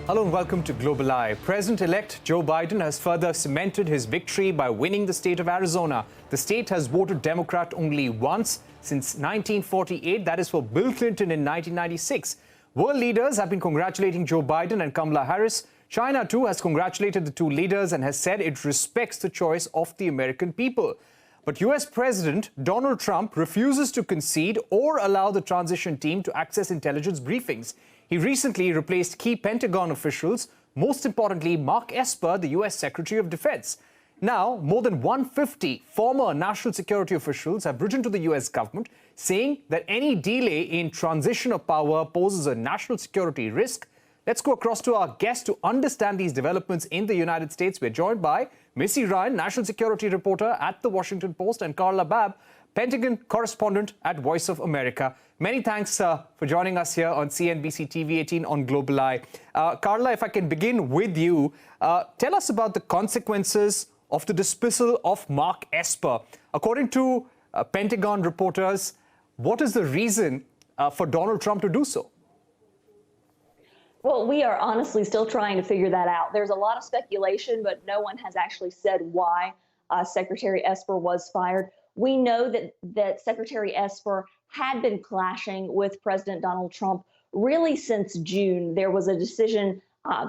Hello and welcome to Global Eye. President-elect Joe Biden has further cemented his victory by winning the state of Arizona. The state has voted Democrat only once since 1948, that is for Bill Clinton in 1996. World leaders have been congratulating Joe Biden and Kamala Harris. China, too, has congratulated the two leaders and has said it respects the choice of the American people. But U.S. President Donald Trump refuses to concede or allow the transition team to access intelligence briefings. He recently replaced key Pentagon officials, most importantly, Mark Esper, the U.S. Secretary of Defense. Now, more than 150 former national security officials have written to the U.S. government saying that any delay in transition of power poses a national security risk. Let's go across to our guest to understand these developments in the United States. We're joined by Missy, national security reporter at The Washington Post, and Carla, Babb, Pentagon correspondent at Voice of America. Many thanks for joining us here on CNBC-TV18 on Global Eye. Carla, if I can begin with you, tell us about the consequences of the dismissal of Mark Esper. According to Pentagon reporters, what is the reason for Donald Trump to do so? Well, we are honestly still trying to figure that out. There's a lot of speculation, but no one has actually said why Secretary Esper was fired. We know that Secretary Esper had been clashing with President Donald Trump really since June. There was a decision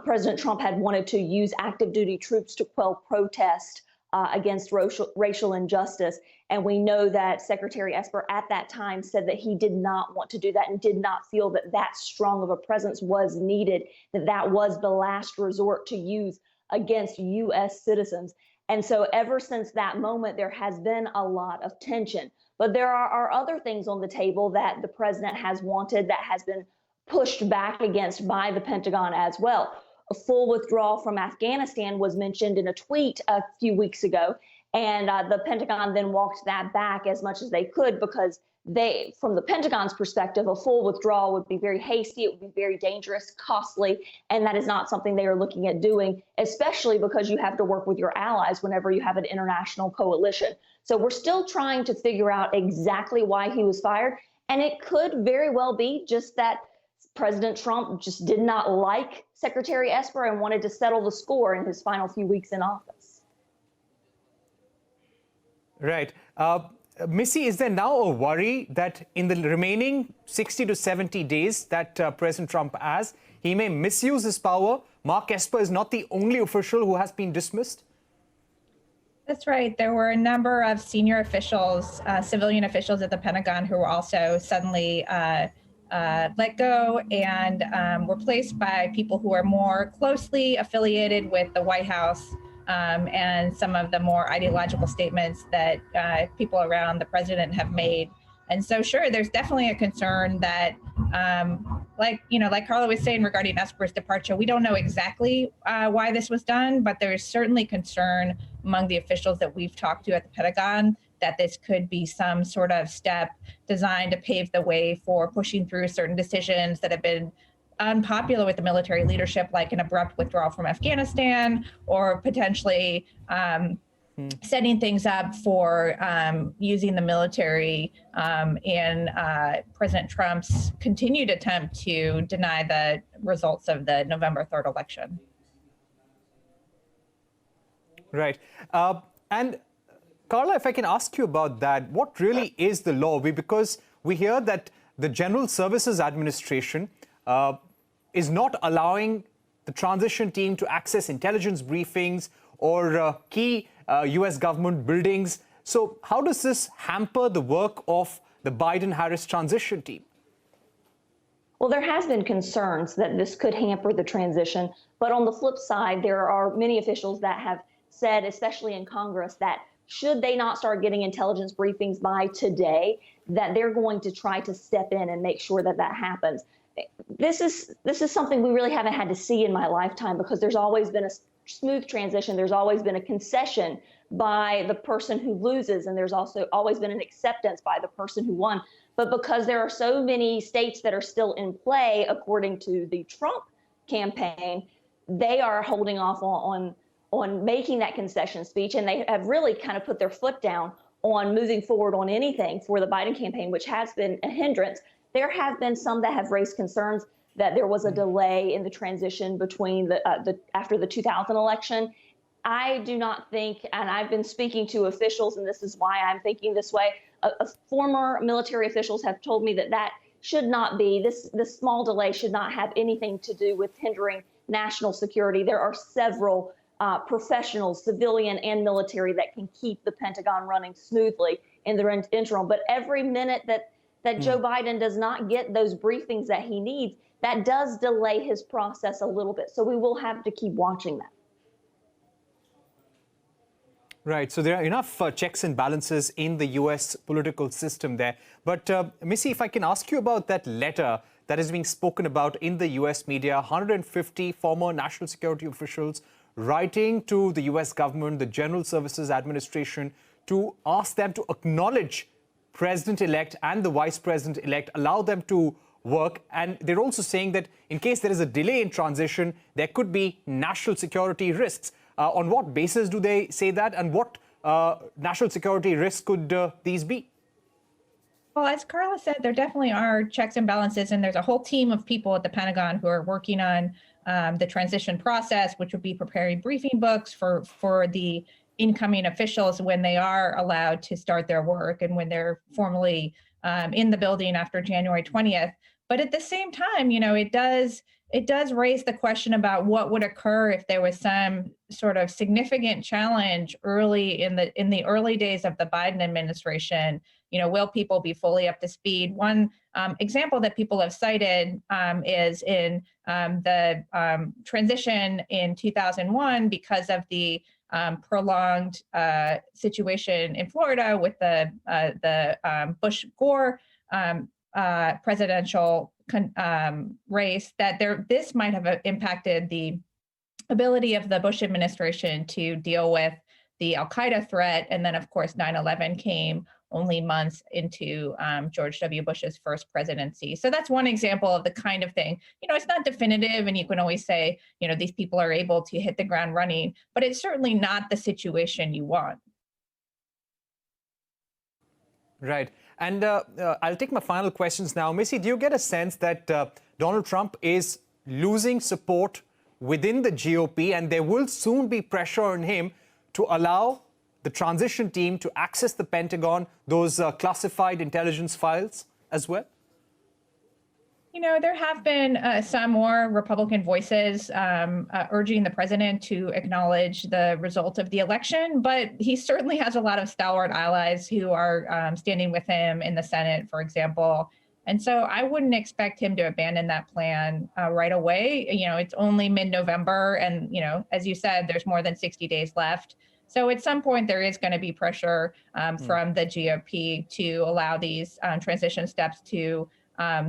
President Trump had wanted to use active duty troops to quell protest against racial injustice. And we know that Secretary Esper at that time said that he did not want to do that and did not feel that that strong of a presence was needed, that that was the last resort to use against U.S. citizens. And so ever since that moment, there has been a lot of tension. But there are other things on the table that the president has wanted that has been pushed back against by the Pentagon as well. A full withdrawal from Afghanistan was mentioned in a tweet a few weeks ago, and the Pentagon then walked that back as much as they could because they, from the Pentagon's perspective, a full withdrawal would be very hasty, it would be very dangerous, costly, and that is not something they are looking at doing, especially because you have to work with your allies whenever you have an international coalition. So we're still trying to figure out exactly why he was fired, and it could very well be just that President Trump just did not like Secretary Esper and wanted to settle the score in his final few weeks in office. Right. Missy, is there now a worry that in the remaining 60 to 70 days that President Trump has, he may misuse his power? Mark Esper is not the only official who has been dismissed. That's right. There were a number of senior officials, civilian officials at the Pentagon who were also suddenly let go and replaced by people who are more closely affiliated with the White House and some of the more ideological statements that people around the president have made. And so, sure, there's definitely a concern that, like Carla was saying regarding Esper's departure, we don't know exactly why this was done, but there's certainly concern among the officials that we've talked to at the Pentagon that this could be some sort of step designed to pave the way for pushing through certain decisions that have been unpopular with the military leadership, like an abrupt withdrawal from Afghanistan, or potentially setting things up for using the military in President Trump's continued attempt to deny the results of the November 3rd election. Right. And Carla, if I can ask you about that, what really is the law? Because we hear that the General Services Administration is not allowing the transition team to access intelligence briefings or key U.S. government buildings. So how does this hamper the work of the Biden-Harris transition team? Well, there has been concerns that this could hamper the transition. But on the flip side, there are many officials that have said, especially in Congress, that should they not start getting intelligence briefings by today, that they're going to try to step in and make sure that that happens. This is something we really haven't had to see in my lifetime because there's always been a smooth transition. There's always been a concession by the person who loses, and there's also always been an acceptance by the person who won. But because there are so many states that are still in play, according to the Trump campaign, they are holding off on making that concession speech, and they have really kind of put their foot down on moving forward on anything for the Biden campaign, which has been a hindrance. There have been some that have raised concerns that there was a delay in the transition between after the 2000 election. I do not think, and I've been speaking to officials, and this is why I'm thinking this way, former military officials have told me that should not be, this small delay should not have anything to do with hindering national security. There are several professionals, civilian and military, that can keep the Pentagon running smoothly in the interim. But every minute that Joe Biden does not get those briefings that he needs, that does delay his process a little bit. So we will have to keep watching that. Right. So there are enough checks and balances in the U.S. political system there. But Missy, if I can ask you about that letter that is being spoken about in the U.S. media, 150 former national security officials writing to the U.S. government, the General Services Administration, to ask them to acknowledge President-elect and the Vice President-elect, allow them to work. And they're also saying that in case there is a delay in transition, there could be national security risks. On what basis do they say that, and what national security risks could these be? Well, as Carla said, there definitely are checks and balances, and there's a whole team of people at the Pentagon who are working on the transition process, which would be preparing briefing books for the incoming officials when they are allowed to start their work and when they're formally in the building after January 20th. But at the same time, you know, it does raise the question about what would occur if there was some sort of significant challenge early in the early days of the Biden administration. You know, will people be fully up to speed? One example that people have cited is in the transition in 2001 because of the prolonged situation in Florida with the Bush-Gore presidential race, that this might have impacted the ability of the Bush administration to deal with the Al-Qaeda threat. And then, of course, 9/11 came only months into George W. Bush's first presidency. So that's one example of the kind of thing. You know, it's not definitive, and you can always say, you know, these people are able to hit the ground running, but it's certainly not the situation you want. Right. And I'll take my final questions now. Missy, do you get a sense that Donald Trump is losing support within the GOP, and there will soon be pressure on him to allow the transition team to access the Pentagon, those classified intelligence files as well? You know, there have been some more Republican voices urging the president to acknowledge the result of the election, but he certainly has a lot of stalwart allies who are standing with him in the Senate, for example. And so I wouldn't expect him to abandon that plan right away. You know, it's only mid-November, and, you know, as you said, there's more than 60 days left. So at some point, there is going to be pressure from the GOP to allow these transition steps to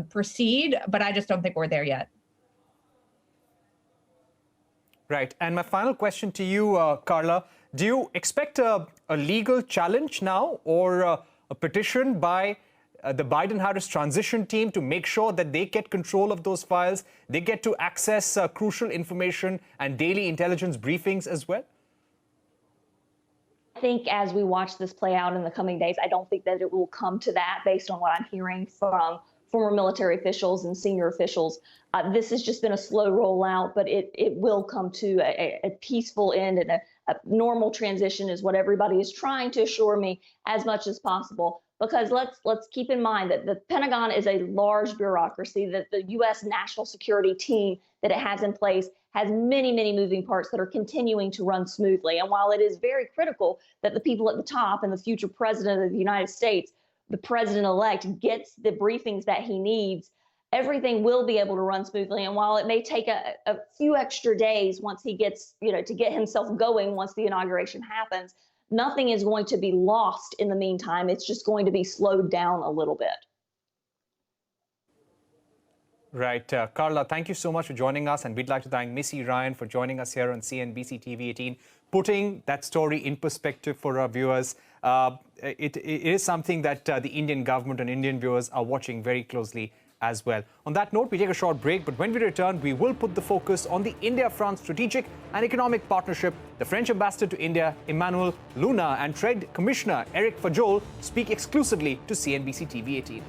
proceed, but I just don't think we're there yet. Right. And my final question to you, Carla, do you expect a legal challenge now, or a petition by the Biden-Harris transition team to make sure that they get control of those files, they get to access crucial information and daily intelligence briefings as well? I think as we watch this play out in the coming days, I don't think that it will come to that based on what I'm hearing from former military officials and senior officials. This has just been a slow rollout, but it will come to a peaceful end, and a normal transition is what everybody is trying to assure me as much as possible. Because let's keep in mind that the Pentagon is a large bureaucracy, that the U.S. national security team that it has in place has many, many moving parts that are continuing to run smoothly. And while it is very critical that the people at the top and the future president of the United States, the president-elect, gets the briefings that he needs, everything will be able to run smoothly. And while it may take a few extra days once he gets, you know, to get himself going once the inauguration happens, nothing is going to be lost in the meantime. It's just going to be slowed down a little bit. Right. Carla, thank you so much for joining us. And we'd like to thank Missy Ryan for joining us here on CNBC-TV18, putting that story in perspective for our viewers. It is something that the Indian government and Indian viewers are watching very closely as well. On that note, we take a short break, but when we return, we will put the focus on the India-France strategic and economic partnership. The French ambassador to India, Emmanuel Luna, and Trade Commissioner Eric Fajol speak exclusively to CNBC-TV18.